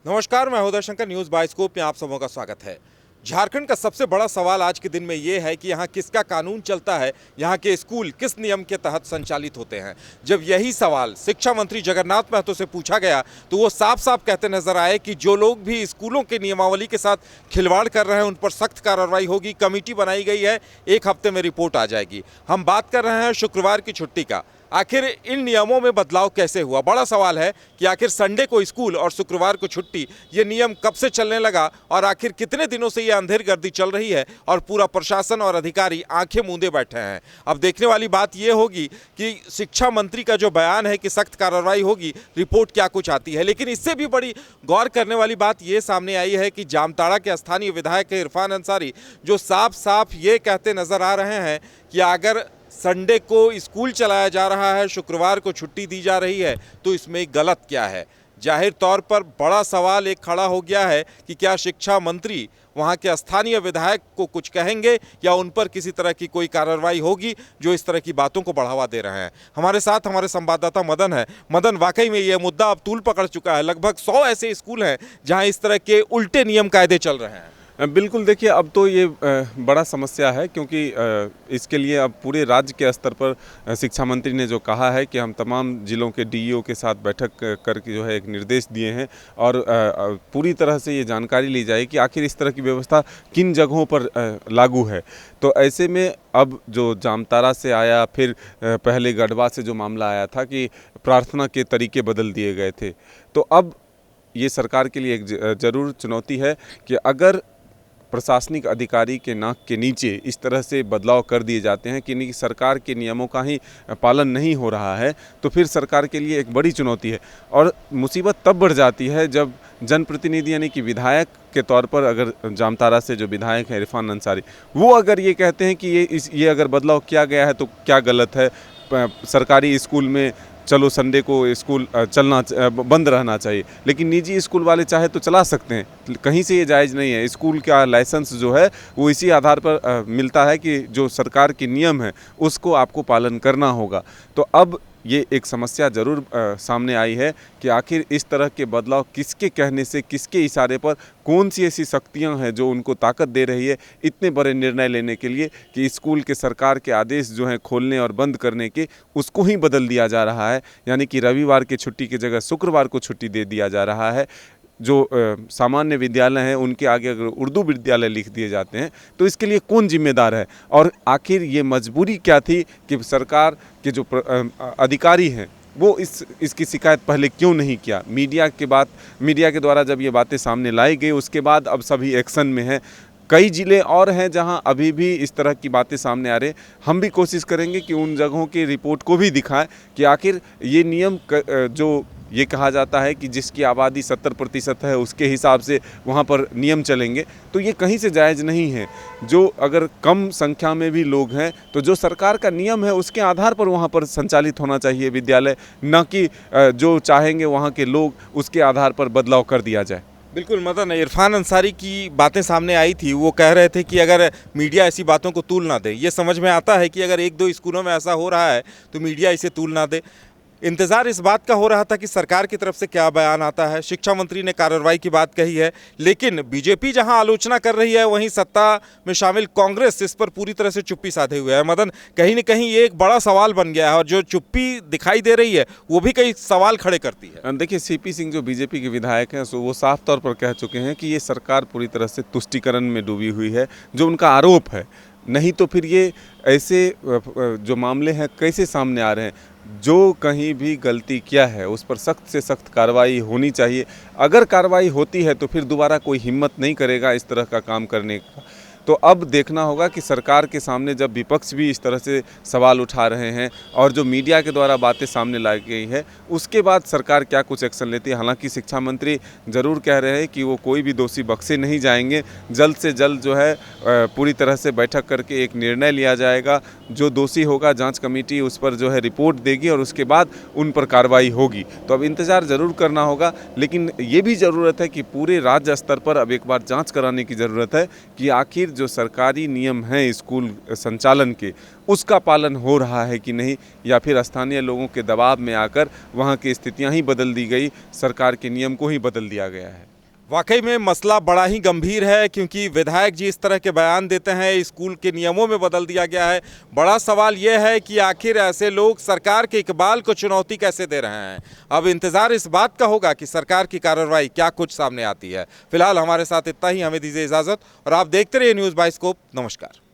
नमस्कार, मैं हृदय शंकर। न्यूज़ बाइस्कोप में आप सबों का स्वागत है। झारखंड का सबसे बड़ा सवाल आज के दिन में ये है कि यहाँ किसका कानून चलता है, यहाँ के स्कूल किस नियम के तहत संचालित होते हैं। जब यही सवाल शिक्षा मंत्री जगन्नाथ महतो से पूछा गया तो वो साफ साफ कहते नजर आए कि जो लोग भी स्कूलों के नियमावली के साथ खिलवाड़ कर रहे हैं उन पर सख्त कार्रवाई होगी। कमेटी बनाई गई है, 1 हफ्ते में रिपोर्ट आ जाएगी। हम बात कर रहे हैं शुक्रवार की छुट्टी का। आखिर इन नियमों में बदलाव कैसे हुआ? बड़ा सवाल है कि आखिर संडे को स्कूल और शुक्रवार को छुट्टी, ये नियम कब से चलने लगा और आखिर कितने दिनों से ये अंधेरगर्दी चल रही है और पूरा प्रशासन और अधिकारी आंखें मूंदे बैठे हैं। अब देखने वाली बात ये होगी कि शिक्षा मंत्री का जो बयान है कि सख्त कार्रवाई होगी, रिपोर्ट क्या कुछ आती है। लेकिन इससे भी बड़ी गौर करने वाली बात ये सामने आई है कि जामताड़ा के स्थानीय विधायक इरफान अंसारी जो साफ साफ ये कहते नजर आ रहे हैं कि अगर संडे को स्कूल चलाया जा रहा है, शुक्रवार को छुट्टी दी जा रही है, तो इसमें गलत क्या है। जाहिर तौर पर बड़ा सवाल एक खड़ा हो गया है कि क्या शिक्षा मंत्री वहां के स्थानीय विधायक को कुछ कहेंगे या उन पर किसी तरह की कोई कार्रवाई होगी जो इस तरह की बातों को बढ़ावा दे रहे हैं। हमारे साथ हमारे संवाददाता मदन है। मदन, वाकई में यह मुद्दा अब तूल पकड़ चुका है। लगभग 100 ऐसे स्कूल हैं जहां इस तरह के उल्टे नियम कायदे चल रहे हैं। बिल्कुल, देखिए अब तो ये बड़ा समस्या है क्योंकि इसके लिए अब पूरे राज्य के स्तर पर शिक्षा मंत्री ने जो कहा है कि हम तमाम जिलों के डीईओ के साथ बैठक करके जो है एक निर्देश दिए हैं और पूरी तरह से ये जानकारी ली जाए कि आखिर इस तरह की व्यवस्था किन जगहों पर लागू है। तो ऐसे में अब जो जामताड़ा से आया, फिर पहले गढ़वा से जो मामला आया था कि प्रार्थना के तरीके बदल दिए गए थे, तो अब ये सरकार के लिए एक ज़रूर चुनौती है कि अगर प्रशासनिक अधिकारी के नाक के नीचे इस तरह से बदलाव कर दिए जाते हैं कि सरकार के नियमों का ही पालन नहीं हो रहा है, तो फिर सरकार के लिए एक बड़ी चुनौती है। और मुसीबत तब बढ़ जाती है जब जनप्रतिनिधि यानी कि विधायक के तौर पर अगर जामताड़ा से जो विधायक हैं इरफान अंसारी, वो अगर ये कहते हैं कि ये अगर बदलाव किया गया है तो क्या गलत है, सरकारी स्कूल में चलो संडे को स्कूल चलना बंद रहना चाहिए, लेकिन निजी स्कूल वाले चाहे तो चला सकते हैं। कहीं से ये जायज़ नहीं है। स्कूल का लाइसेंस जो है वो इसी आधार पर मिलता है कि जो सरकार के नियम है उसको आपको पालन करना होगा। तो अब ये एक समस्या ज़रूर सामने आई है कि आखिर इस तरह के बदलाव किसके कहने से, किसके इशारे पर, कौन सी ऐसी शक्तियां हैं जो उनको ताकत दे रही है इतने बड़े निर्णय लेने के लिए कि स्कूल के सरकार के आदेश जो हैं खोलने और बंद करने के, उसको ही बदल दिया जा रहा है। यानी कि रविवार की छुट्टी की जगह शुक्रवार को छुट्टी दे दिया जा रहा है। जो सामान्य विद्यालय हैं उनके आगे अगर उर्दू विद्यालय लिख दिए जाते हैं तो इसके लिए कौन जिम्मेदार है? और आखिर ये मजबूरी क्या थी कि सरकार के जो अधिकारी हैं वो इसकी शिकायत पहले क्यों नहीं किया? मीडिया के द्वारा जब ये बातें सामने लाई गई उसके बाद अब सभी एक्शन में हैं। कई ज़िले और हैं जहां अभी भी इस तरह की बातें सामने आ रही। हम भी कोशिश करेंगे कि उन जगहों की रिपोर्ट को भी दिखाएं कि आखिर ये नियम जो ये कहा जाता है कि जिसकी आबादी 70% है उसके हिसाब से वहाँ पर नियम चलेंगे, तो ये कहीं से जायज़ नहीं है। जो अगर कम संख्या में भी लोग हैं तो जो सरकार का नियम है उसके आधार पर वहाँ पर संचालित होना चाहिए विद्यालय, न कि जो चाहेंगे वहाँ के लोग उसके आधार पर बदलाव कर दिया जाए। बिल्कुल मदन, इरफान अंसारी की बातें सामने आई थी। वो कह रहे थे कि अगर मीडिया ऐसी बातों को तूल ना दे, ये समझ में आता है कि अगर 1-2 स्कूलों में ऐसा हो रहा है तो मीडिया इसे तूल ना दे। इंतज़ार इस बात का हो रहा था कि सरकार की तरफ से क्या बयान आता है। शिक्षा मंत्री ने कार्रवाई की बात कही है, लेकिन बीजेपी जहां आलोचना कर रही है वहीं सत्ता में शामिल कांग्रेस इस पर पूरी तरह से चुप्पी साधे हुए है। मदन, कहीं न कहीं ये एक बड़ा सवाल बन गया है और जो चुप्पी दिखाई दे रही है वो भी कई सवाल खड़े करती है। देखिए, सीपी सिंह जो बीजेपी के विधायक हैं वो साफ तौर पर कह चुके हैं कि ये सरकार पूरी तरह से तुष्टीकरण में डूबी हुई है, जो उनका आरोप है। नहीं तो फिर ये ऐसे जो मामले हैं कैसे सामने आ रहे हैं? जो कहीं भी गलती किया है उस पर सख्त से सख्त कार्रवाई होनी चाहिए। अगर कार्रवाई होती है तो फिर दोबारा कोई हिम्मत नहीं करेगा इस तरह का काम करने का। तो अब देखना होगा कि सरकार के सामने जब विपक्ष भी इस तरह से सवाल उठा रहे हैं और जो मीडिया के द्वारा बातें सामने लाई गई है उसके बाद सरकार क्या कुछ एक्शन लेती है। हालांकि शिक्षा मंत्री ज़रूर कह रहे हैं कि वो कोई भी दोषी बख्शे नहीं जाएंगे। जल्द से जल्द जो है पूरी तरह से बैठक करके एक निर्णय लिया जाएगा। जो दोषी होगा जांच कमेटी उस पर जो है रिपोर्ट देगी और उसके बाद उन पर कार्रवाई होगी। तो अब इंतज़ार ज़रूर करना होगा, लेकिन ये भी ज़रूरत है कि पूरे राज्य स्तर पर अब एक बार जाँच कराने की ज़रूरत है कि आखिर जो सरकारी नियम हैं स्कूल संचालन के, उसका पालन हो रहा है कि नहीं, या फिर स्थानीय लोगों के दबाव में आकर वहाँ की स्थितियाँ ही बदल दी गई, सरकार के नियम को ही बदल दिया गया है। वाकई में मसला बड़ा ही गंभीर है, क्योंकि विधायक जी इस तरह के बयान देते हैं, स्कूल के नियमों में बदल दिया गया है। बड़ा सवाल यह है कि आखिर ऐसे लोग सरकार के इकबाल को चुनौती कैसे दे रहे हैं। अब इंतजार इस बात का होगा कि सरकार की कार्रवाई क्या कुछ सामने आती है। फिलहाल हमारे साथ इतना ही, हमें दीजिए इजाजत और आप देखते रहिए न्यूज़ बाइस्कोप। नमस्कार।